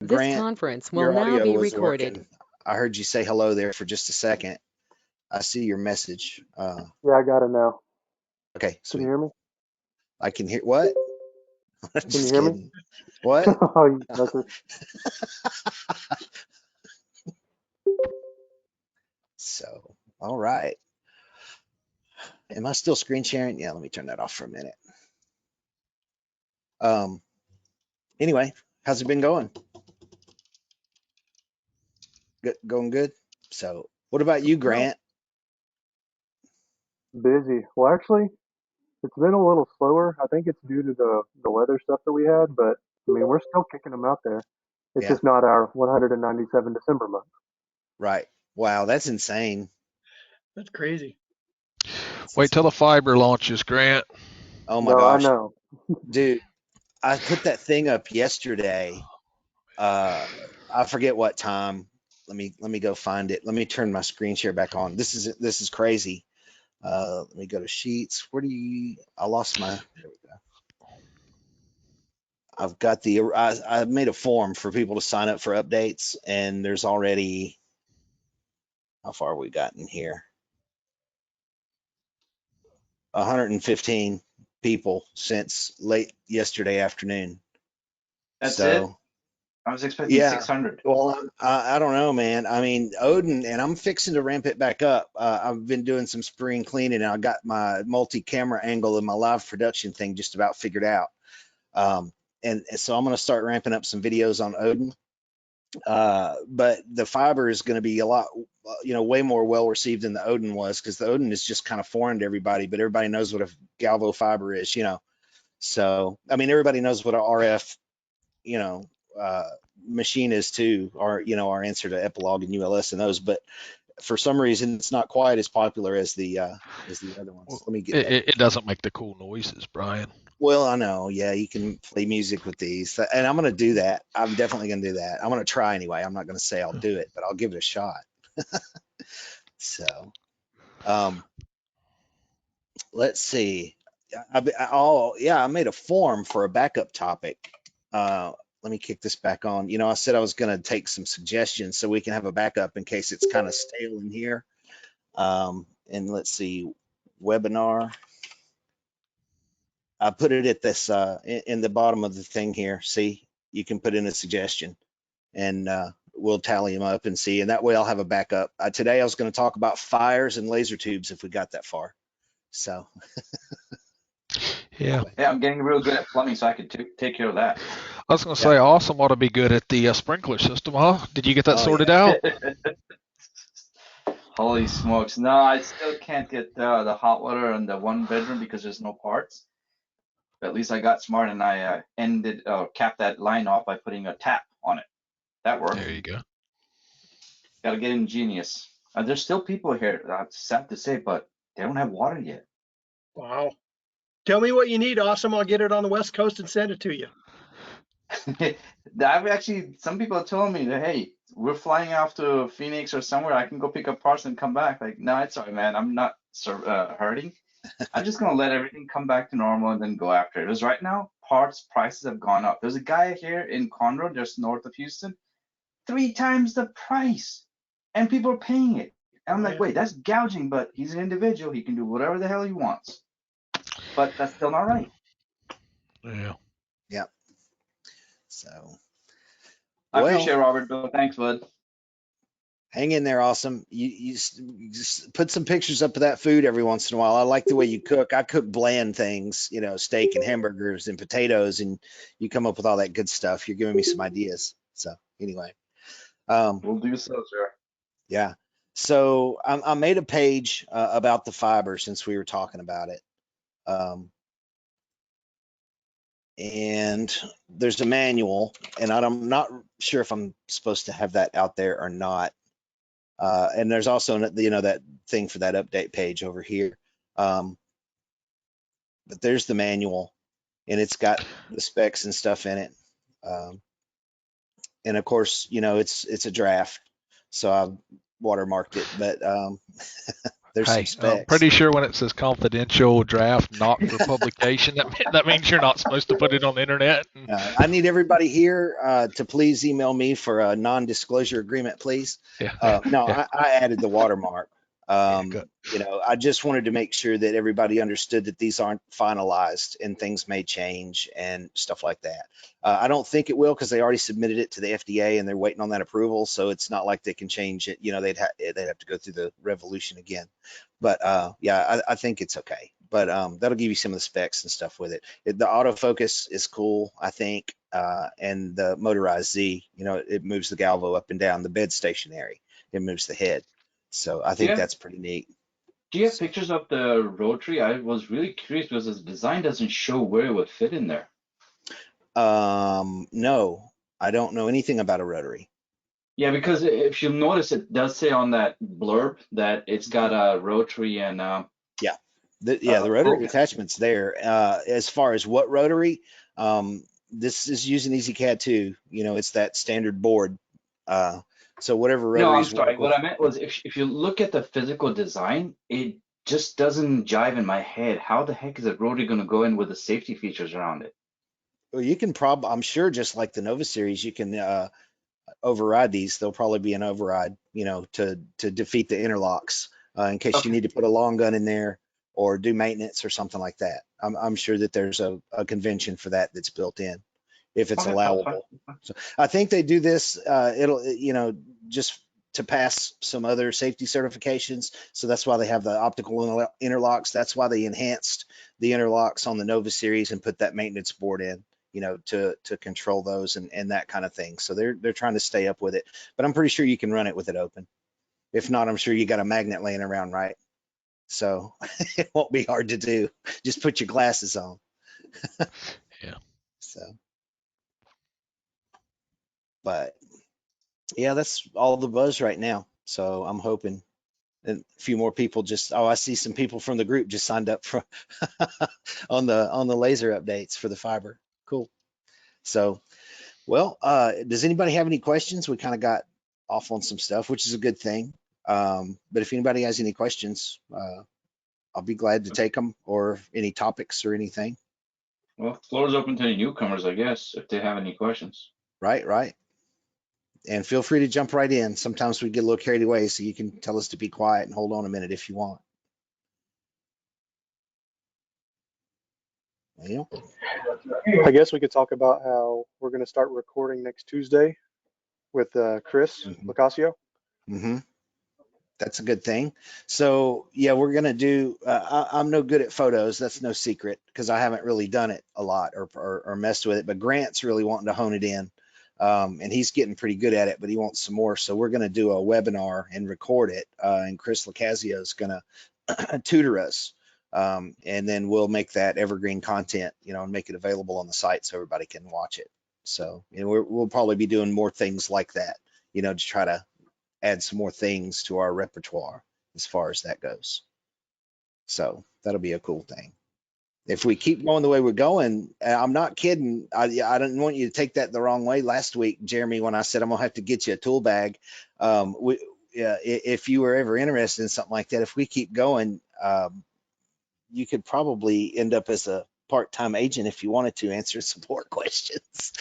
This Grant, conference will your now audio be was recorded. working. I heard you say hello there for just a second. I see your message. Yeah, I got it now. Okay, Can you sweet. hear me? I can hear what? Can you Just hear me? kidding. What? Oh, you sucker. So, all right. Am I still screen sharing? Yeah, let me turn that off for a minute. Um, anyway, how's it been going? Going good? So, what about you, Grant? Busy. Well, actually, it's been a little slower. I think it's due to the weather stuff that we had, but I mean, we're still kicking them out there. It's Yeah, just not our 197 December month. right. Wow, that's insane. That's crazy. That's Wait till insane. the fiber launches, Grant. Oh my No, I gosh, know. dude, I put that thing up yesterday. I forget what time. Let me go find it. Let me turn my screen share back on. This is crazy. Let me go to Sheets. Where do you? I lost my. There we go. I've got I made a form for people to sign up for updates, and there's already, how far have we gotten here? 115 people since late yesterday afternoon. That's it? So I was expecting yeah, 600. well, I don't know, man. I mean, Odin, and I'm fixing to ramp it back up. I've been doing some spring cleaning, and I got my multi-camera angle and my live production thing just about figured out. And so I'm going to start ramping up some videos on Odin. But the fiber is going to be a lot, way more well received than the Odin was, because the Odin is just kind of foreign to everybody, but everybody knows what a Galvo fiber is. So, I mean, everybody knows what a RF, uh, machine is too, or, our answer to Epilogue and ULS and those, but for some reason it's not quite as popular as the other ones. Well, Let me get it doesn't make the cool noises, Brian. Well, I know. Yeah, you can play music with these, and I'm going to do that. I'm definitely going to do that. I'm going to try anyway. I'm not going to say I'll do it, but I'll give it a shot. So, um, let's see. I made a form for a backup topic. Let me kick this back on. I said I was going to take some suggestions so we can have a backup in case it's kind of stale in here. And let's see, webinar. I put it at this in the bottom of the thing here. See, you can put in a suggestion, and we'll tally them up and see. And that way, I'll have a backup. Today, I was going to talk about fires and laser tubes if we got that far. So, Yeah. Yeah, I'm getting real good at plumbing, so I could take care of that. I was going to say, Awesome ought to be good at the sprinkler system, huh? Did you get that sorted out? Holy smokes. No, I still can't get the hot water in the one bedroom because there's no parts. But at least I got smart and I capped that line off by putting a tap on it. That worked. There you go. Got to get ingenious. There's still people here, that's sad to say, but they don't have water yet. Wow. Tell me what you need, Awesome. I'll get it on the West Coast and send it to you. Some people are telling me that, hey, we're flying off to Phoenix or somewhere. I can go pick up parts and come back. Like, no, it's all right, man. I'm not hurting. I'm just going to let everything come back to normal and then go after it. Because right now, parts prices have gone up. There's a guy here in Conroe, just north of Houston, 3 times the price. And people are paying it. And I'm like, wait, that's gouging, but he's an individual. He can do whatever the hell he wants. But that's still not right. Yeah. Yep. So, I appreciate it, Robert. Bill, thanks, bud. Hang in there, Awesome. You just put some pictures up of that food every once in a while. I like the way you cook. I cook bland things, steak and hamburgers and potatoes, and you come up with all that good stuff. You're giving me some ideas. So anyway, We'll do so, sir. Yeah. So I made a page about the fiber since we were talking about it. And there's a manual, and I'm not sure if I'm supposed to have that out there or not. And there's also, that thing for that update page over here. But there's the manual, and it's got the specs and stuff in it. And of course, it's a draft, so I've watermarked it, but There's some Hey, I'm specs. pretty sure when it says confidential draft, not for publication, that means you're not supposed to put it on the internet. I need everybody here to please email me for a non-disclosure agreement, please. Yeah, No, yeah, I added the watermark. good. I just wanted to make sure that everybody understood that these aren't finalized and things may change and stuff like that. I don't think it will because they already submitted it to the FDA and they're waiting on that approval. So it's not like they can change it. They'd have to go through the revolution again. But yeah, I think it's okay. But that'll give you some of the specs and stuff with it. The autofocus is cool, I think, and the motorized Z, it moves the galvo up and down. The bed stationary, it moves the head. So I think Yeah. that's pretty neat. Do you have pictures of the rotary? I was really curious because the design doesn't show where it would fit in there. No, I don't know anything about a rotary. Yeah, because if you notice, it does say on that blurb that it's got a rotary and The rotary focus. attachment's there. As far as what rotary, this is using EasyCAD 2. It's that standard board. So whatever No, I'm rotaries sorry. work with. What I meant was if you look at the physical design, it just doesn't jive in my head. How the heck is a rotary going to go in with the safety features around it? Well, you can I'm sure just like the Nova series, you can override these. There'll probably be an override, to defeat the interlocks in case you Okay. need to put a long gun in there or do maintenance or something like that. I'm sure that there's a convention for that that's built in if it's Okay, that's fine. allowable. So I think they do this, it'll, just to pass some other safety certifications. So that's why they have the optical interlocks. That's why they enhanced the interlocks on the Nova series and put that maintenance board in, to control those and that kind of thing. So they're trying to stay up with it, but I'm pretty sure you can run it with it open. If not, I'm sure you got a magnet laying around, right? So it won't be hard to do. Just put your glasses on. Yeah. So, but yeah, that's all the buzz right now. So I'm hoping and a few more people I see some people from the group just signed up for on the laser updates for the fiber. Cool. So, well, does anybody have any questions? We kind of got off on some stuff, which is a good thing. But if anybody has any questions, I'll be glad to take them, or any topics or anything. Well, floor is open to any newcomers, I guess, if they have any questions. Right. And feel free to jump right in. Sometimes we get a little carried away, so you can tell us to be quiet and hold on a minute if you want. Well, I guess we could talk about how we're going to start recording next Tuesday with Chris Locasio. Mm-hmm. That's a good thing. So yeah, we're gonna do. I'm no good at photos. That's no secret because I haven't really done it a lot or messed with it. But Grant's really wanting to hone it in, and he's getting pretty good at it. But he wants some more. So we're gonna do a webinar and record it. And Chris Locasio is gonna tutor us, and then we'll make that evergreen content, and make it available on the site so everybody can watch it. So we'll probably be doing more things like that, to try to add some more things to our repertoire as far as that goes. So that'll be a cool thing. If we keep going the way we're going, I'm not kidding. I didn't want you to take that the wrong way last week, Jeremy, when I said I'm gonna have to get you a tool bag. If you were ever interested in something like that, if we keep going, you could probably end up as a part-time agent if you wanted to answer support questions.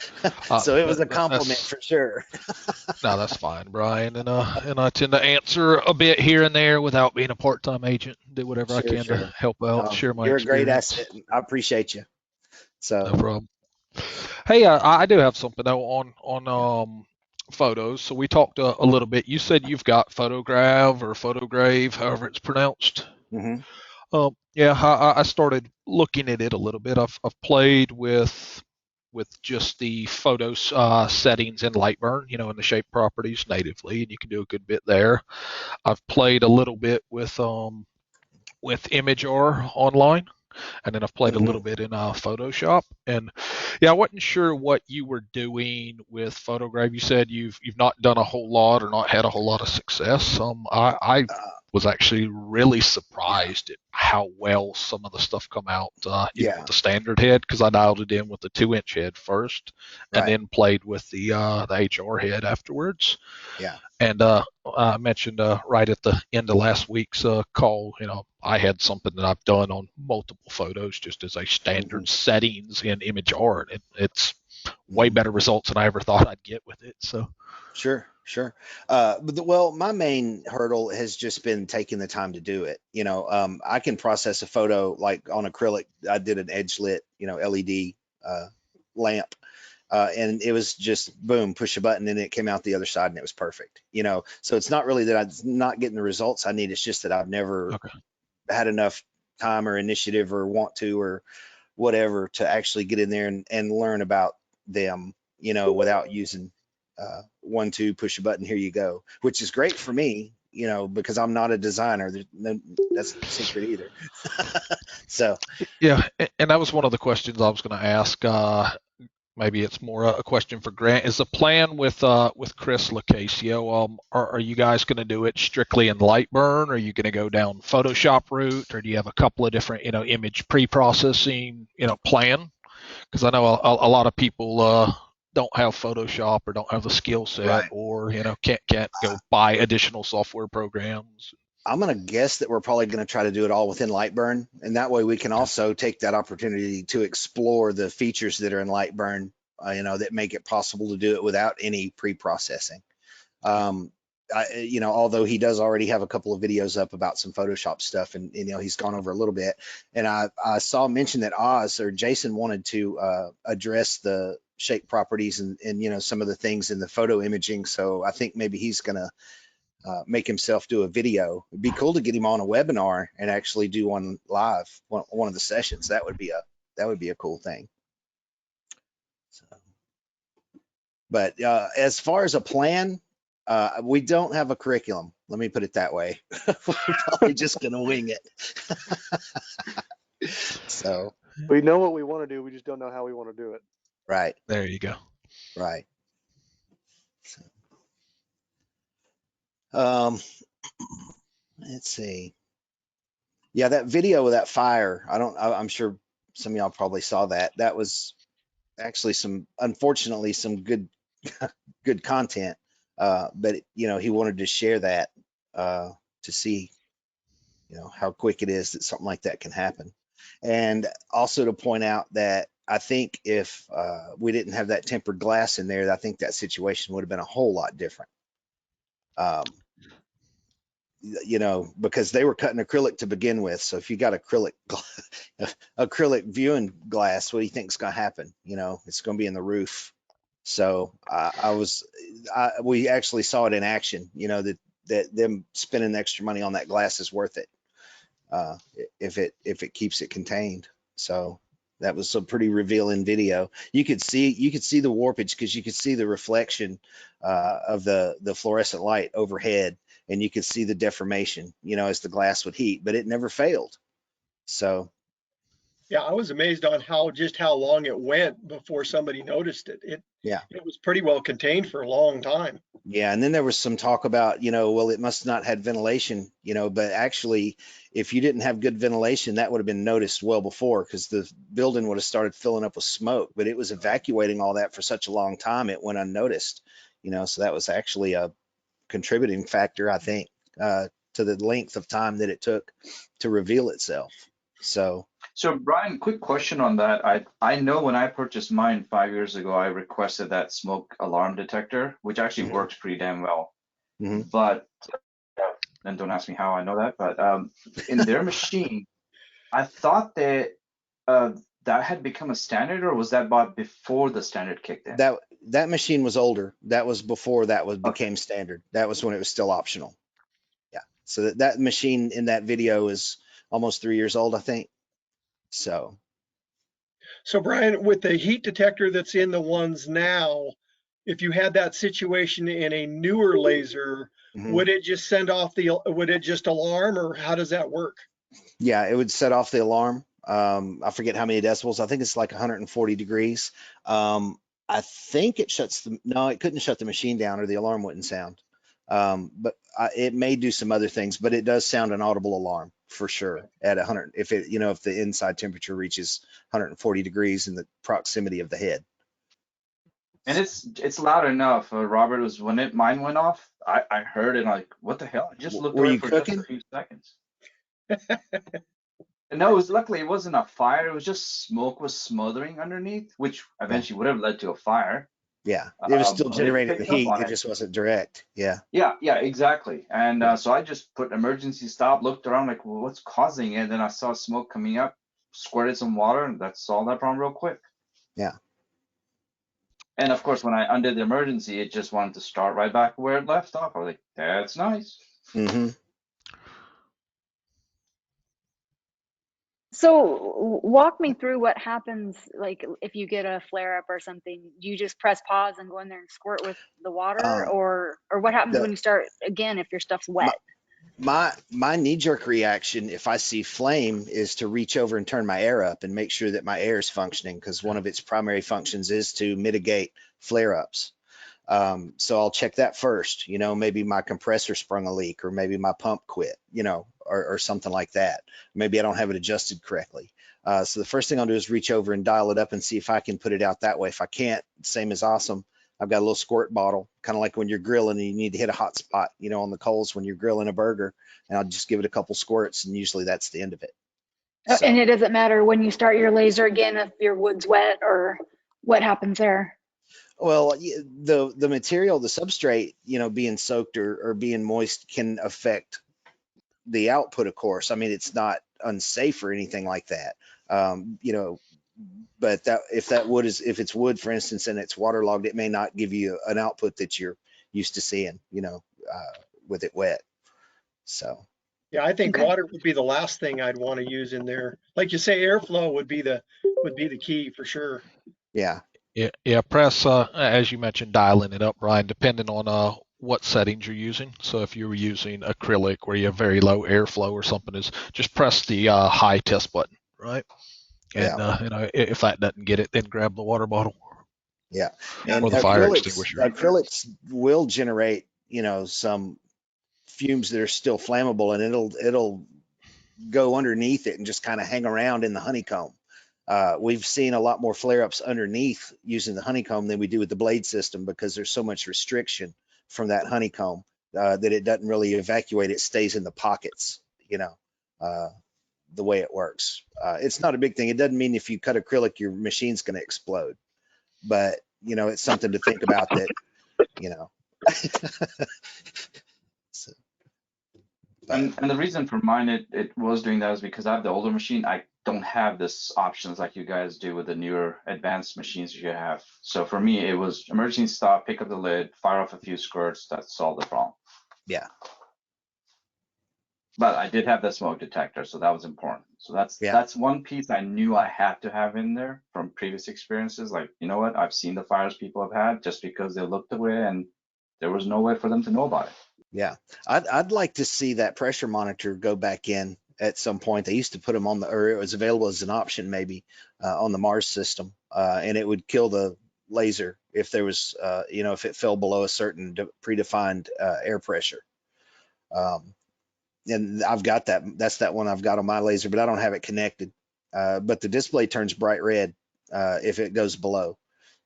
So it was a compliment for sure. No, that's fine, Brian. And I tend to answer a bit here and there without being a part-time agent. Do whatever I can to help out, share my You're experience. a great asset. I appreciate you. So no problem. Hey, I do have something though on photos. So we talked a little bit. You said you've got Photograv or Photograve, however it's pronounced. Mm-hmm. Yeah, I started looking at it a little bit. I've played with just the photos settings in Lightburn, in the shape properties natively, and you can do a good bit there. I've played a little bit with Imagear online, and then I've played a little bit in Photoshop. And yeah, I wasn't sure what you were doing with Photograve. You said you've not done a whole lot or not had a whole lot of success. I was actually really surprised at how well some of the stuff come out, even Yeah. with the standard head, because I dialed it in with the 2-inch head first, and Right. then played with the HR head afterwards. Yeah. And I mentioned right at the end of last week's call, I had something that I've done on multiple photos just as a standard settings in ImageArt. It's way better results than I ever thought I'd get with it. So Sure, sure. Well, my main hurdle has just been taking the time to do it. I can process a photo like on acrylic. I did an edge lit, LED lamp, and it was just boom, push a button, and it came out the other side, and it was perfect. So it's not really that I'm not getting the results I need. It's just that I've never okay. had enough time or initiative or want to or whatever to actually get in there and learn about them, without using 1, 2, push a button, here you go, which is great for me, because I'm not a designer. That's no secret either. So Yeah, and that was one of the questions I was going to ask. Maybe it's more a question for Grant. Is the plan with Chris Locasio? Are you guys going to do it strictly in Lightburn? Are you going to go down Photoshop route, or do you have a couple of different image pre-processing plan? Because I know a lot of people don't have Photoshop or don't have the skill set, Right. or can't go buy additional software programs. I'm going to guess that we're probably going to try to do it all within Lightburn, and that way we can also take that opportunity to explore the features that are in Lightburn, that make it possible to do it without any pre-processing. Although he does already have a couple of videos up about some Photoshop stuff, and he's gone over a little bit, and I saw mention that Jason wanted to address the shape properties and some of the things in the photo imaging. So I think maybe he's going to make himself do a video. It'd be cool to get him on a webinar and actually do one live, one of the sessions. That would be a cool thing. So, but as far as a plan, we don't have a curriculum. Let me put it that way. We're probably just gonna wing it. So We know what we want to do. We just don't know how we want to do it. right. There you go. Right. So, let's see. Yeah, that video of that fire, I'm sure some of y'all probably saw that. That was actually unfortunately some good content. But he wanted to share that to see, how quick it is that something like that can happen. And also to point out that I think if we didn't have that tempered glass in there, I think that situation would have been a whole lot different. Because they were cutting acrylic to begin with. So if you got acrylic viewing glass, what do you think is going to happen? It's going to be in the roof. So we actually saw it in action, that them spending extra money on that glass is worth it. If it keeps it contained. So that was a pretty revealing video. You could see the warpage because you could see the reflection of the fluorescent light overhead, and you could see the deformation, as the glass would heat, but it never failed. So Yeah, I was amazed on how long it went before somebody noticed it. It was pretty well contained for a long time. Yeah, and then there was some talk about, well, it must not had ventilation, but actually, if you didn't have good ventilation, that would have been noticed well before, because the building would have started filling up with smoke. But it was evacuating all that for such a long time, it went unnoticed. So that was actually a contributing factor, I think, to the length of time that it took to reveal itself. So Brian, quick question on that. I know when I purchased mine 5 years ago, I requested that smoke alarm detector, which actually works pretty damn well. But, and don't ask me how I know that, but in their machine, I thought that that had become a standard, or was that bought before the standard kicked in? That machine was older. That was before became standard. That was when it was still optional. Yeah. So that machine in that video is almost 3 years old, I think. So Brian, with the heat detector that's in the ones now, if you had that situation in a newer laser, would it just would it just alarm, or how does that work? Yeah, it would set off the alarm. I forget how many decibels. I think it's like 140 degrees. I think it couldn't shut the machine down, or the alarm wouldn't sound. But it may do some other things, but it does sound an audible alarm for sure at 100. If it, you know, if the inside temperature reaches 140 degrees in the proximity of the head. And it's loud enough. Robert, was when mine went off, I heard it, and I'm like, what the hell? I just looked Were away you for just a cooking? few seconds. No, it was luckily it wasn't a fire. It was just smoke was smothering underneath, which eventually would have led to a fire. Yeah, it was still But it generating the picked up heat. on It it. just wasn't direct. Yeah. Yeah, exactly. And Yeah. so I just put emergency stop, looked around like, well, what's causing it? And then I saw smoke coming up, squirted some water, and that solved that problem real quick. Yeah. And of course, when I undid the emergency, it just wanted to start right back where it left off. I was like, that's nice. Mm-hmm. So walk me through what happens, like if you get a flare up or something, you just press pause and go in there and squirt with the water, or what happens when you start again if your stuff's wet? My knee-jerk reaction if I see flame is to reach over and turn my air up and make sure that my air is functioning, because one of its primary functions is to mitigate flare-ups. So I'll check that first. You know, maybe my compressor sprung a leak, or maybe my pump quit, you know, or something like that. Maybe I don't have it adjusted correctly. So the first thing I'll do is reach over and dial it up and see if I can put it out that way. If I can't, same as awesome. I've got a little squirt bottle, kind of like when you're grilling and you need to hit a hot spot, you know, on the coals when you're grilling a burger, and I'll just give it a couple squirts, and usually that's the end of it. So, And it doesn't matter when you start your laser again if your wood's wet, or what happens there? well, the material, the substrate, you know, being soaked or being moist can affect the output, of course. I mean, it's not unsafe or anything like that. You know, but that if it's wood, for instance, and it's waterlogged, it may not give you an output that you're used to seeing, you know, with it wet. So Yeah, I think Okay. water would be the last thing I'd want to use in there. Like you say, airflow would be the key for sure. yeah. Yeah. Press, as you mentioned, dialing it up, Brian, depending on what settings you're using. So if you were using acrylic where you have very low airflow or something, is just press the high test button, right? And you know, if that doesn't get it, then grab the water bottle. Yeah. And Or the fire extinguisher. acrylics will generate, you know, some fumes that are still flammable, and it'll go underneath it and just kind of hang around in the honeycomb. We've seen a lot more flare-ups underneath using the honeycomb than we do with the blade system, because there's so much restriction from that honeycomb that it doesn't really evacuate. It stays in the pockets, you know, the way it works. It's not a big thing. It doesn't mean if you cut acrylic, your machine's going to explode, but you know, it's something to think about that, you know. So, And the reason for mine it was doing that is because I have the older machine. I don't have this options like you guys do with the newer advanced machines you have. So for me, it was emergency stop, pick up the lid, fire off a few squirts. That solved the problem. yeah. But I did have the smoke detector, so that was important. So that's one piece I knew I had to have in there from previous experiences. Like, you know what? I've seen the fires people have had just because they looked away and there was no way for them to know about it. Yeah, I'd like to see that pressure monitor go back in at some point. They used to put them on or it was available as an option maybe on the Mars system, and it would kill the laser if there was, you know, if it fell below a certain predefined air pressure. And I've got that. That's that one I've got on my laser, but I don't have it connected. But the display turns bright red if it goes below.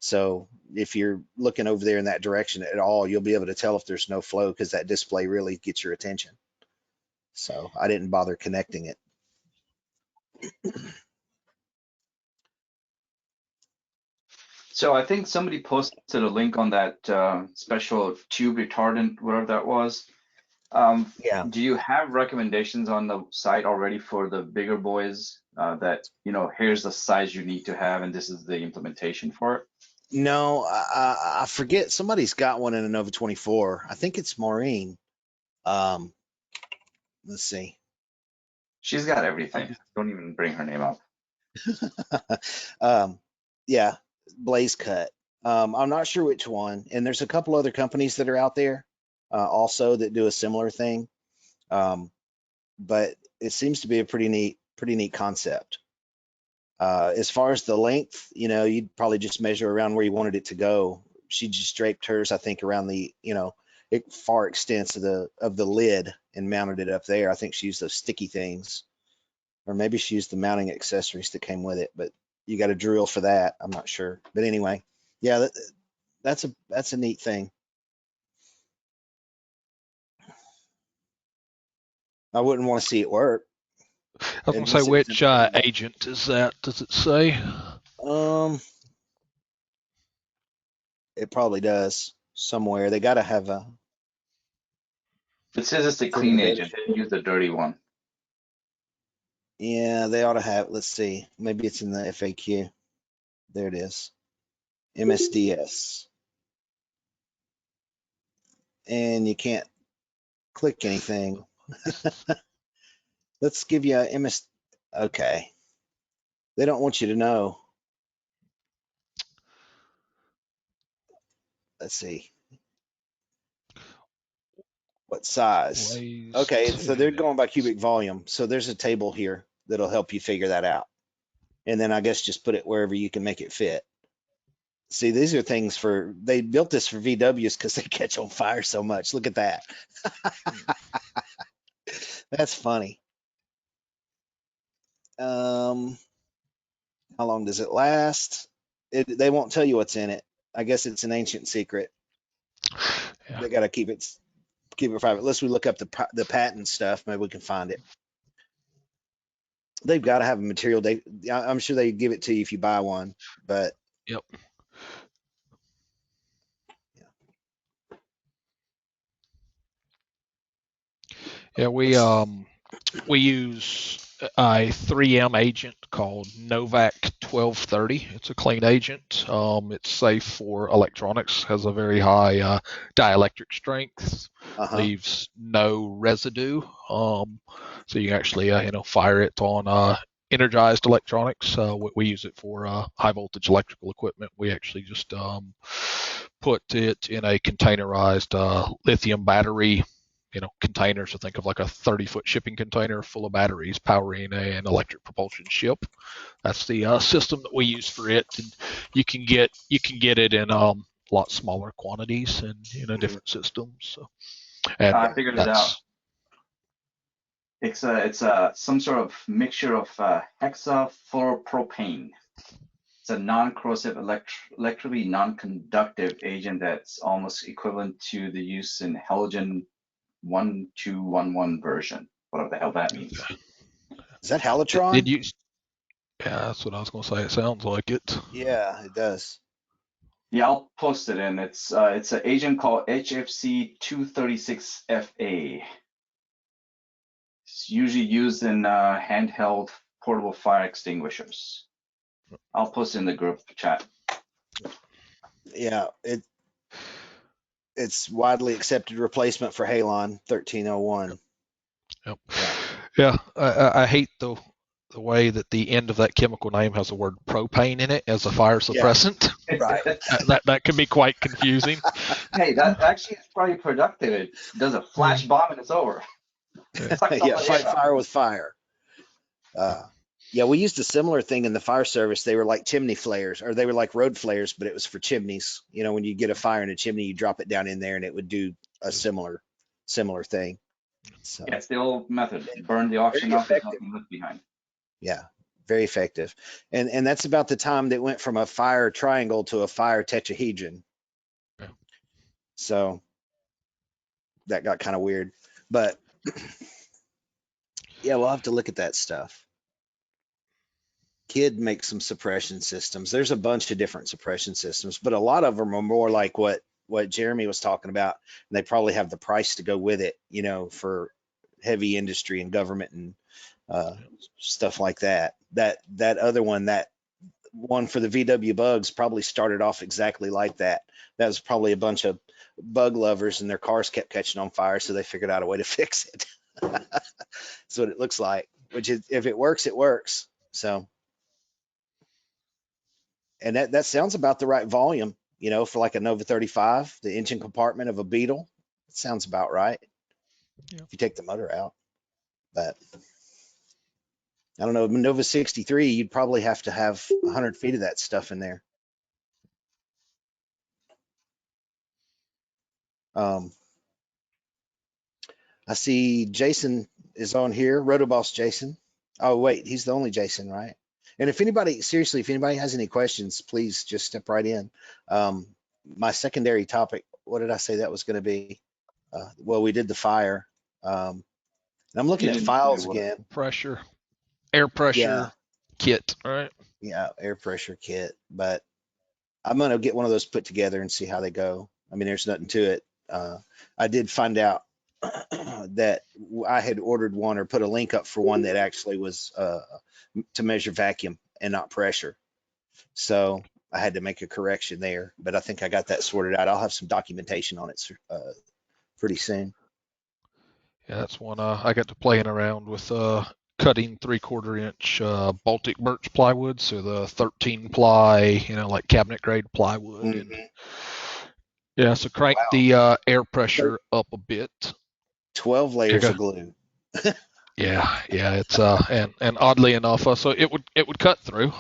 So if you're looking over there in that direction at all, you'll be able to tell if there's no flow, because that display really gets your attention. So I didn't bother connecting it. So I think somebody posted a link on that special tube retardant, whatever that was. Yeah. Do you have recommendations on the site already for the bigger boys that, you know, here's the size you need to have and this is the implementation for it? No, I forget. Somebody's got one in a Nova 24. I think it's Maureen. Let's see. She's got everything. Don't even bring her name up. Yeah, Blaze Cut. I'm not sure which one. And there's a couple other companies that are out there also that do a similar thing. But it seems to be a pretty neat concept. As far as the length, you know, you'd probably just measure around where you wanted it to go. She just draped hers, I think, around the, you know, far extents of the lid and mounted it up there. I think she used those sticky things, or maybe she used the mounting accessories that came with it, but you got a drill for that. I'm not sure, but anyway, yeah, that's a neat thing. I wouldn't want to see it work. I was going to say, which agent is that? Does it say? It probably does somewhere. They got to have a. It says it's the clean agent. They didn't use the dirty one. Yeah, they ought to have. Let's see. Maybe it's in the FAQ. There it is. MSDS. And you can't click anything. Let's give you a MS. Okay. They don't want you to know. Let's see. What size? Okay, so they're going by cubic volume. So there's a table here that'll help you figure that out. And then I guess just put it wherever you can make it fit. See, these are things they built this for VWs because they catch on fire so much. Look at that. That's funny. How long does it last? They won't tell you what's in it. I guess it's an ancient secret. Yeah. They got to keep it private. Unless we look up the patent stuff, maybe we can find it. They've got to have a material. I'm sure they give it to you if you buy one, but yep. Yeah, we use a 3M agent called Novak 1230. It's a clean agent. It's safe for electronics. Has a very high dielectric strength. Leaves no residue. So you can actually fire it on energized electronics. We use it for high voltage electrical equipment. We actually just put it in a containerized lithium battery container. So think of like a 30-foot shipping container full of batteries powering an electric propulsion ship. That's the system that we use for it. And you can get it in a lot smaller quantities and different systems. So, and I figured it out. It's some sort of mixture of hexafluoropropane. It's a non-corrosive, electrically non-conductive agent that's almost equivalent to the use in halogen 1211 version, whatever the hell that means. Is that Halotron? Yeah, that's what I was going to say. It sounds like it. Yeah, it does. Yeah, I'll post it in. It's an agent called HFC 236FA. It's usually used in handheld portable fire extinguishers. I'll post it in the group chat. Yeah, it's widely accepted replacement for Halon 1301. Yep. Yeah, I hate the way that the end of that chemical name has the word propane in it as a fire suppressant. Yeah, right. that can be quite confusing. Hey, that actually is probably productive. It does a flash bomb and it's over. Yeah, fight fire with fire. Yeah, we used a similar thing in the fire service. They were like chimney flares, or they were like road flares, but it was for chimneys. When you get a fire in a chimney, you drop it down in there and it would do a similar thing. So yeah, it's the old method. Burn the oxygen off, there's nothing left behind. Yeah, very effective. And that's about the time that went from a fire triangle to a fire tetrahedron. Yeah. So that got kind of weird, but yeah, we'll have to look at that stuff. Kid makes some suppression systems. There's a bunch of different suppression systems, but a lot of them are more like what Jeremy was talking about, and they probably have the price to go with it, for heavy industry and government and stuff like that. That other one, that one for the VW bugs, probably started off exactly like that. That was probably a bunch of bug lovers and their cars kept catching on fire, so they figured out a way to fix it. That's what it looks like, which is, if it works, it works. So, and that sounds about the right volume, for like a Nova 35, the engine compartment of a Beetle. It sounds about right. Yeah. If you take the motor out, but I don't know, Nova 63, you'd probably have to have 100 feet of that stuff in there. I see Jason is on here, Rotoboss Jason. Oh, wait, he's the only Jason, right? And if anybody, seriously, if anybody has any questions, please just step right in. My secondary topic, what did I say that was going to be? Well, we did the fire. And I'm looking You at didn't say files what. again. Pressure, air pressure kit, all right? Yeah, air pressure kit. But I'm going to get one of those put together and see how they go. I mean, there's nothing to it. I did find out that I had ordered one or put a link up for one that actually was to measure vacuum and not pressure. So I had to make a correction there, but I think I got that sorted out. I'll have some documentation on it pretty soon. Yeah, that's one I got to playing around with cutting 3/4 inch Baltic birch plywood, so the 13 ply, like cabinet grade plywood. Mm-hmm. And yeah, so crank the air pressure up a bit. 12 layers of glue. Yeah, it's and oddly enough, so it would cut through.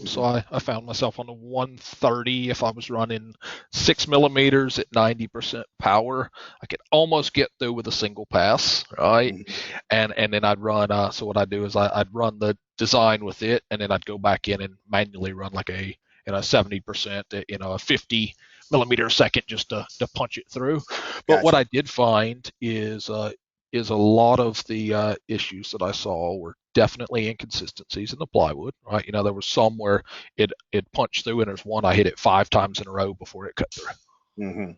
So I found myself on a 130 if I was running 6 millimeters at 90% power. I could almost get through with a single pass, right? And then I'd run. So what I'd do is I'd run the design with it, and then I'd go back in and manually run like a 70%, a 50 millimeter a second just to punch it through. But Gotcha. what I did find is a lot of the issues that I saw were definitely inconsistencies in the plywood, right? There was some where it punched through, and there's one I hit it 5 times in a row before it cut through. Mm-hmm.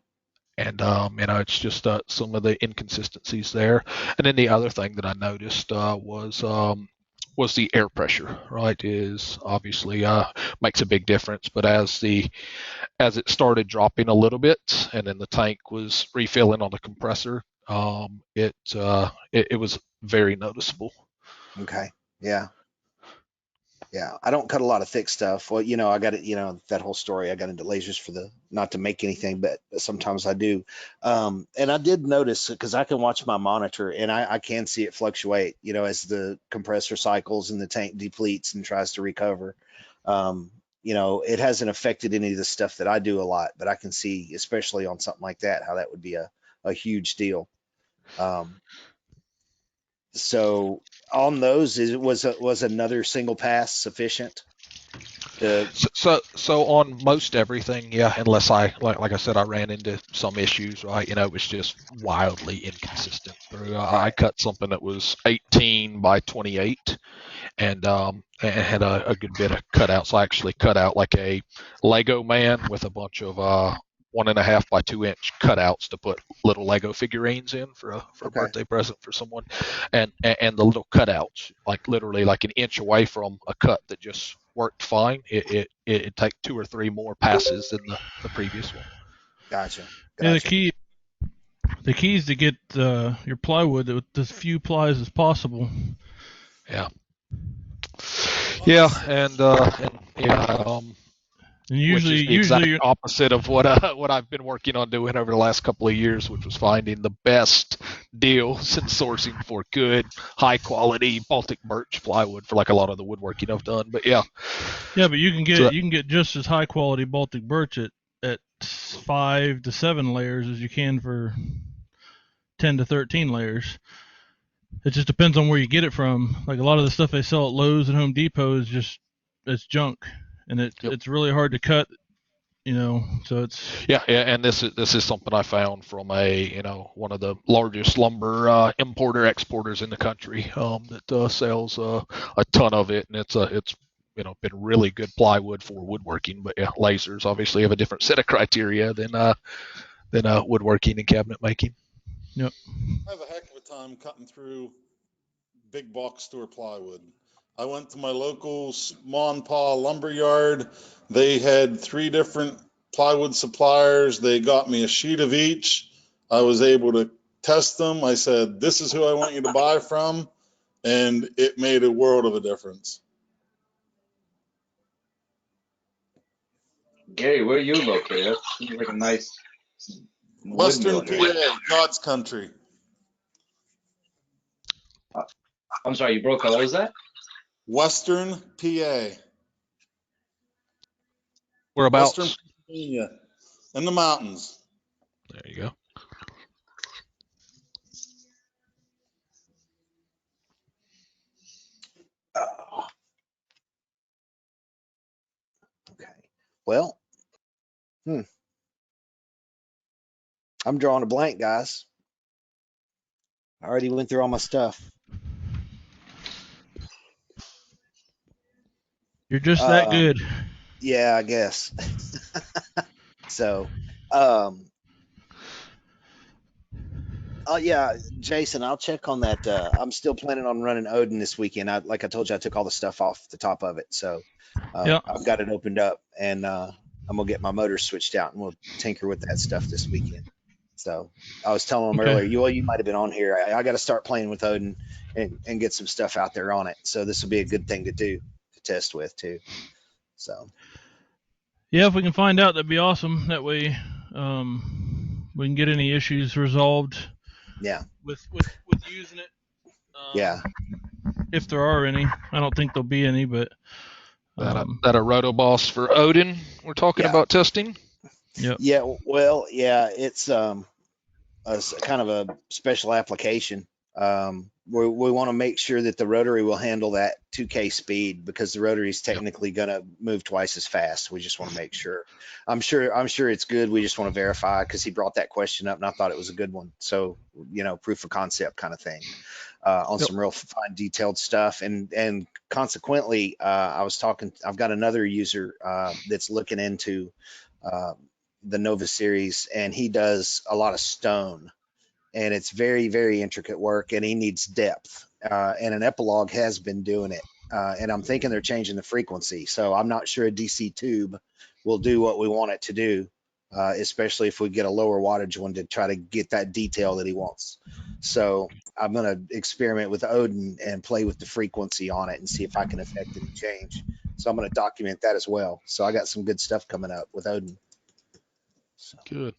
And it's just some of the inconsistencies there. And then the other thing that I noticed was the air pressure, right? Is obviously makes a big difference, but as it started dropping a little bit, and then the tank was refilling on the compressor, it was very noticeable. Okay. Yeah. I don't cut a lot of thick stuff. Well, I got it, that whole story. I got into lasers for not to make anything, but sometimes I do. And I did notice, because I can watch my monitor and I can see it fluctuate, as the compressor cycles and the tank depletes and tries to recover. It hasn't affected any of the stuff that I do a lot, but I can see, especially on something like that, how that would be a huge deal. So on those, was another single pass sufficient? So on most everything, yeah, unless like I said, I ran into some issues, right? It was just wildly inconsistent through. I cut something that was 18 by 28, and had a good bit of cutouts. I actually cut out like a Lego man with a bunch of 1.5 by 2 inch cutouts to put little Lego figurines in for a birthday present for someone, and the little cutouts, like literally like an inch away from a cut that just worked fine. It take 2 or 3 more passes than the previous one. Gotcha. Yeah, the key is to get your plywood with as few plies as possible. Yeah, and usually, which is the exact opposite of what I've been working on doing over the last couple of years, which was finding the best deals and sourcing for good, high quality Baltic birch plywood for like a lot of the woodworking I've done. But yeah, but you can get just as high quality Baltic birch at 5 to 7 layers as you can for 10 to 13 layers. It just depends on where you get it from. Like a lot of the stuff they sell at Lowe's and Home Depot it's junk, and it's really hard to cut, so it's and this is something I found from one of the largest lumber importer exporters in the country that sells a ton of it, and it's been really good plywood for woodworking. But yeah, lasers obviously have a different set of criteria than woodworking and cabinet making. Yep. I have a heck of a time cutting through big box store plywood. I went to my local Ma and Pa lumber yard. They had 3 different plywood suppliers. They got me a sheet of each. I was able to test them. I said, this is who I want you to buy from. And it made a world of a difference. Gary, where are you located? That seems like a nice Western PA, God's country. I'm sorry, you broke up. What was that? Western PA. Whereabouts? Western Pennsylvania, in the mountains. There you go. Well, I'm drawing a blank, guys. I already went through all my stuff. You're just that good. Yeah, I guess. So, oh yeah, Jason, I'll check on that. I'm still planning on running Odin this weekend. Like I told you, I took all the stuff off the top of it, so Yeah. I've got it opened up, and I'm gonna get my motor switched out, and we'll tinker with that stuff this weekend. So I was telling them earlier, you might have been on here. I got to start playing with Odin and get some stuff out there on it. So this will be a good thing to do to test with too. So yeah, if we can find out, that'd be awesome. That way, we can get any issues resolved. Yeah. With using it. Yeah. If there are any, I don't think there'll be any, but that a Rotoboss for Odin we're talking about testing. Yep. Yeah. Well, yeah, it's a kind of a special application. We want to make sure that the rotary will handle that 2K speed, because the rotary is technically going to move twice as fast. We just want to make sure. I'm sure it's good. We just want to verify, because he brought that question up and I thought it was a good one. So, proof of concept kind of thing on some real fine detailed stuff. And consequently, I've got another user that's looking into the Nova series, and he does a lot of stone, and it's very, very intricate work, and he needs depth, and an Epilogue has been doing it, and I'm thinking they're changing the frequency, so I'm not sure a DC tube will do what we want it to do, especially if we get a lower wattage one to try to get that detail that he wants. So I'm going to experiment with Odin and play with the frequency on it and see if I can affect any change. So I'm going to document that as well. So I got some good stuff coming up with Odin. So. Good.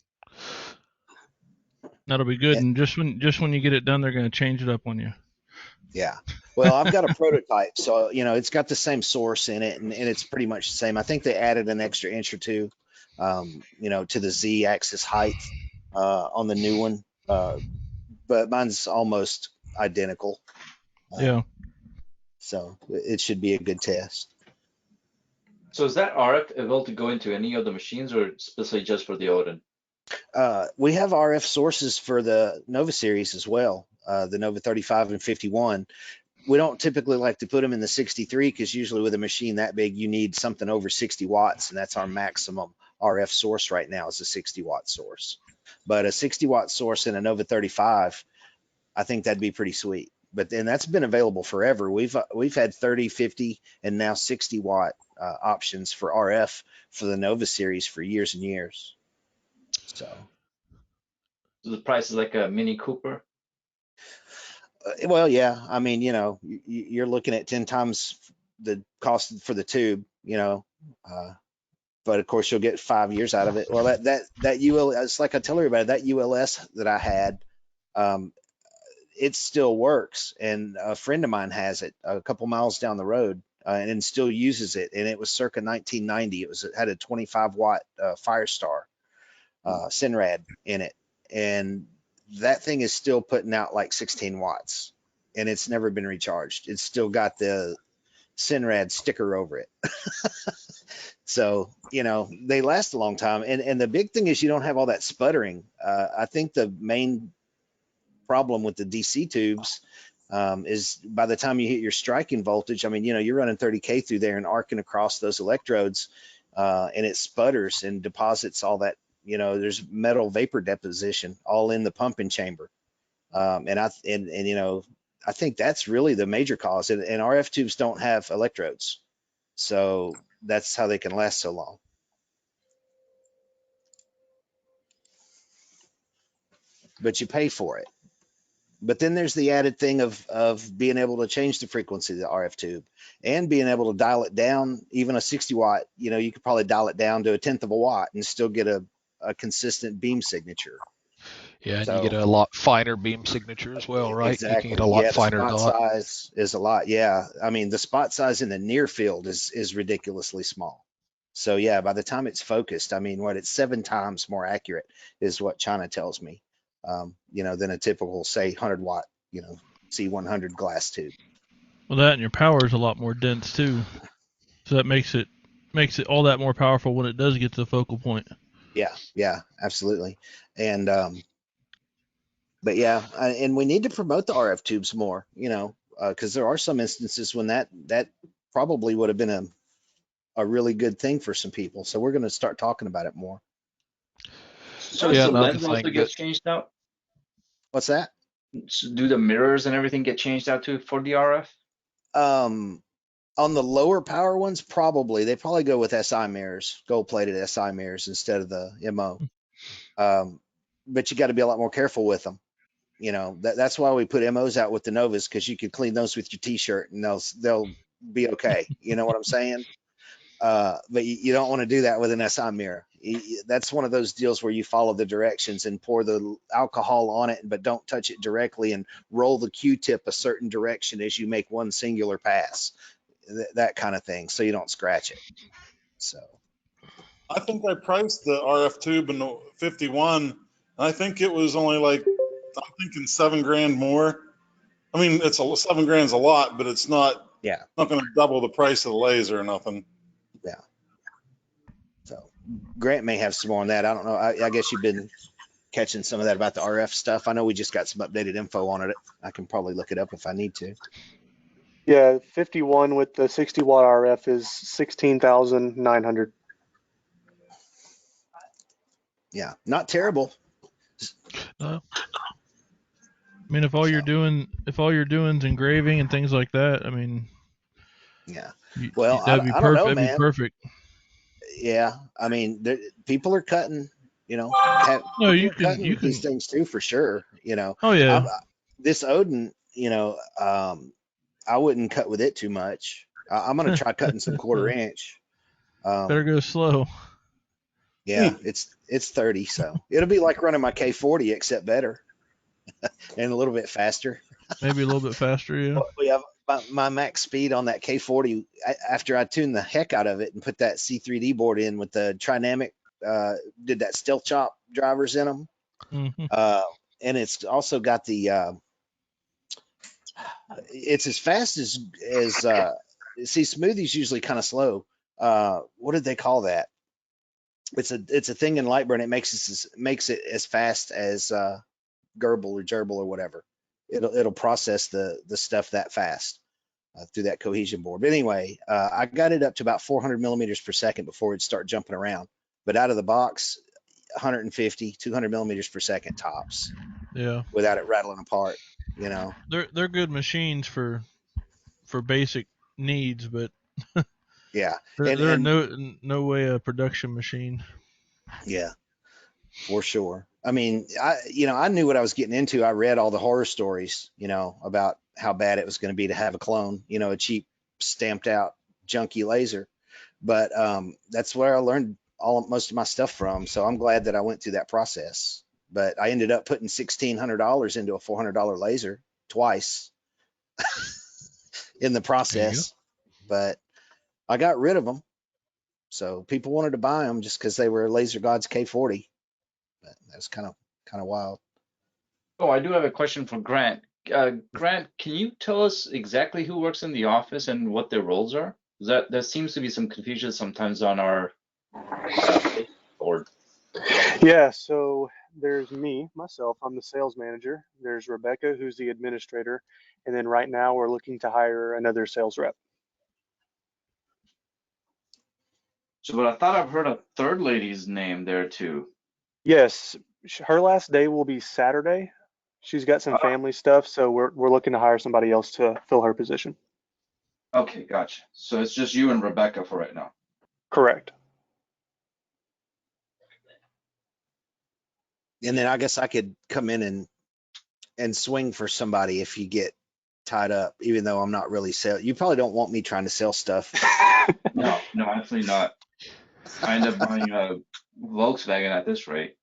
That'll be good. And just when you get it done, they're going to change it up on you. Yeah. Well, I've got a prototype, so it's got the same source in it, and it's pretty much the same. I think they added an extra inch or two, to the Z-axis height on the new one, but mine's almost identical. Yeah. So it should be a good test. So is that RF able to go into any of the machines, or specifically just for the Odin? We have RF sources for the Nova series as well, the Nova 35 and 51. We don't typically like to put them in the 63, because usually with a machine that big, you need something over 60 watts, and that's our maximum RF source right now, is a 60-watt source. But a 60-watt source in a Nova 35, I think that'd be pretty sweet. But then that's been available forever. We've had 30, 50, and now 60-watt options for RF for the Nova series for years and years. So the price is like a Mini Cooper. Well, yeah. I mean, you're looking at 10 times the cost for the tube. But of course you'll get 5 years out of it. Well, that UL, it's like I tell everybody, that ULS that I had, it still works, and a friend of mine has it a couple miles down the road, and still uses it. And it was circa 1990. It had a 25-watt Firestar Synrad in it, and that thing is still putting out like 16 watts, and it's never been recharged. It's still got the Synrad sticker over it. So, they last a long time. And the big thing is you don't have all that sputtering. I think the main problem with the DC tubes is by the time you hit your striking voltage, I mean, you're running 30K through there and arcing across those electrodes, and it sputters and deposits all that. There's metal vapor deposition all in the pumping chamber. And I think that's really the major cause. And RF tubes don't have electrodes, so that's how they can last so long. But you pay for it. But then there's the added thing of being able to change the frequency of the RF tube and being able to dial it down. Even a 60-watt, you could probably dial it down to a 1/10 of a watt and still get a consistent beam signature. Yeah, and you get a lot finer beam signature as well, right? Exactly. You can get a lot finer the dot. spot size is a lot. Yeah, I mean, the spot size in the near field is ridiculously small. So yeah, by the time it's focused, I mean, it's 7 times more accurate is what China tells me, than a typical, say, 100-watt, C100 glass tube. Well, that and your power is a lot more dense too, so that makes it makes it all that more powerful when it does get to the focal point. Yeah, absolutely. And but yeah, and we need to promote the RF tubes more, because there are some instances when that probably would have been a really good thing for some people. So we're going to start talking about it more. So Yeah, does the another lens also thing get that changed out? What's that? So do the mirrors and everything get changed out too for the RF? On the lower power ones, probably they probably go with SI mirrors, gold plated SI mirrors instead of the MO. But you got to be a lot more careful with them. That's why we put MOs out with the Novas, because you could clean those with your t-shirt and they'll be okay. You know what I'm saying? But you don't want to do that with an SI mirror. That's one of those deals where you follow the directions and pour the alcohol on it, but don't touch it directly, and roll the Q-tip a certain direction as you make one singular pass, that kind of thing, so you don't scratch it. So I think I priced the RF tube in the 51, and I think it was only like, I'm thinking $7,000 more. I mean, it's $7,000 is a lot, but it's not going to double the price of the laser or nothing. Yeah. So Grant may have some more on that. I don't know. I guess you've been catching some of that about the RF stuff. I know we just got some updated info on it. I can probably look it up if I need to. Yeah, 51 with the 60 watt RF is 16,900. Yeah, not terrible. No. I mean, if all you're doing is engraving and things like that, I mean, yeah. Well, that'd be perfect. That'd be perfect. Yeah, I mean, people are cutting. No, you can these things too, for sure. Oh yeah. This Odin, I wouldn't cut with it too much. I'm gonna try cutting some 1/4 inch. Better go slow. Yeah, it's 30, so it'll be like running my K40 except better and a little bit faster. Maybe a little bit faster, yeah. We have my max speed on that K40 after I tuned the heck out of it and put that C3D board in with the Trinamic, did that Stealth Chop drivers in them. Mm-hmm. And it's also got the it's as fast as see, Smoothie's usually kind of slow. What did they call that? It's a thing in Lightburn. It makes it as fast as Gerbil or Gerbil or whatever. It'll process the stuff that fast through that cohesion board. But anyway, I got it up to about 400 millimeters per second before it'd start jumping around. But out of the box, 150, 200 millimeters per second tops. Yeah. Without it rattling apart, They're good machines for basic needs, but yeah, they're no way a production machine. Yeah, for sure. I mean, I knew what I was getting into. I read all the horror stories, about how bad it was going to be to have a clone, a cheap stamped out junky laser. But that's where I learned most of my stuff from. So I'm glad that I went through that process. But I ended up putting $1,600 into a $400 laser twice in the process. But I got rid of them. So people wanted to buy them just because they were Laser Gods K40. But that's kind of wild. Oh, I do have a question for Grant. Grant, can you tell us exactly who works in the office and what their roles are? There seems to be some confusion sometimes on our board. Yeah, so there's myself, I'm the sales manager. There's Rebecca, who's the administrator. And then right now we're looking to hire another sales rep. So, but I thought I've heard a third lady's name there too. Yes, her last day will be Saturday. She's got some family stuff, so we're looking to hire somebody else to fill her position. Okay, gotcha. So it's just you and Rebecca for right now. Correct. And then I guess I could come in and swing for somebody if you get tied up, even though I'm not really You probably don't want me trying to sell stuff. No, absolutely not. I end up buying a Volkswagen at this rate.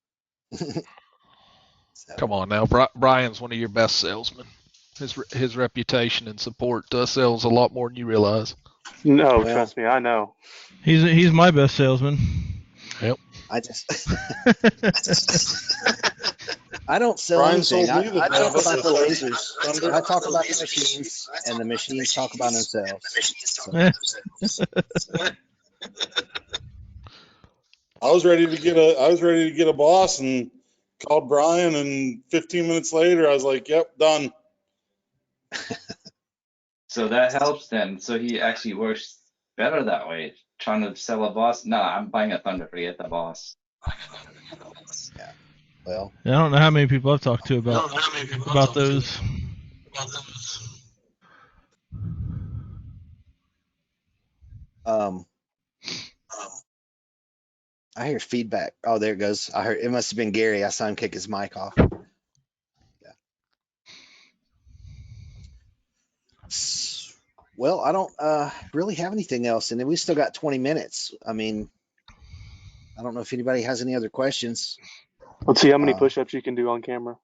Come on now, Brian's one of your best salesmen. His reputation and support sells a lot more than you realize. No, trust me, I know. He's my best salesman. Yep. I don't sell Brian anything. I sold me talk the about the lasers. I talk about the machines, and the machines talk about themselves. So. I was ready to get a boss and called Brian, and 15 minutes later, I was like, "Yep, done." So that helps then. So he actually works better that way. Trying to sell a boss. No, I'm buying a Thunder. Forget the boss. Yeah. Well, I don't know how many people I've talked to about those. I hear feedback. Oh, there it goes. I heard it must have been Gary. I saw him kick his mic off. Yeah. Well, I don't really have anything else, and then we still got 20 minutes. I mean, I don't know if anybody has any other questions. Let's see how many push-ups you can do on camera.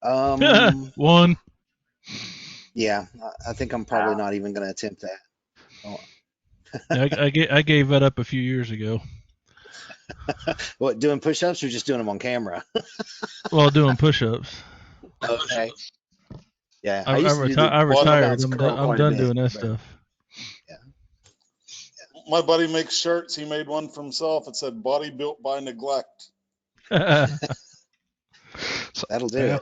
One. Yeah, I think I'm probably not even going to attempt that. Oh. I gave that up a few years ago. What, doing push-ups or just doing them on camera? Well, doing push-ups. Okay. Yeah, I retired. I'm done doing that stuff. Yeah. My buddy makes shirts. He made one for himself. It said "Body built by neglect." That'll do it.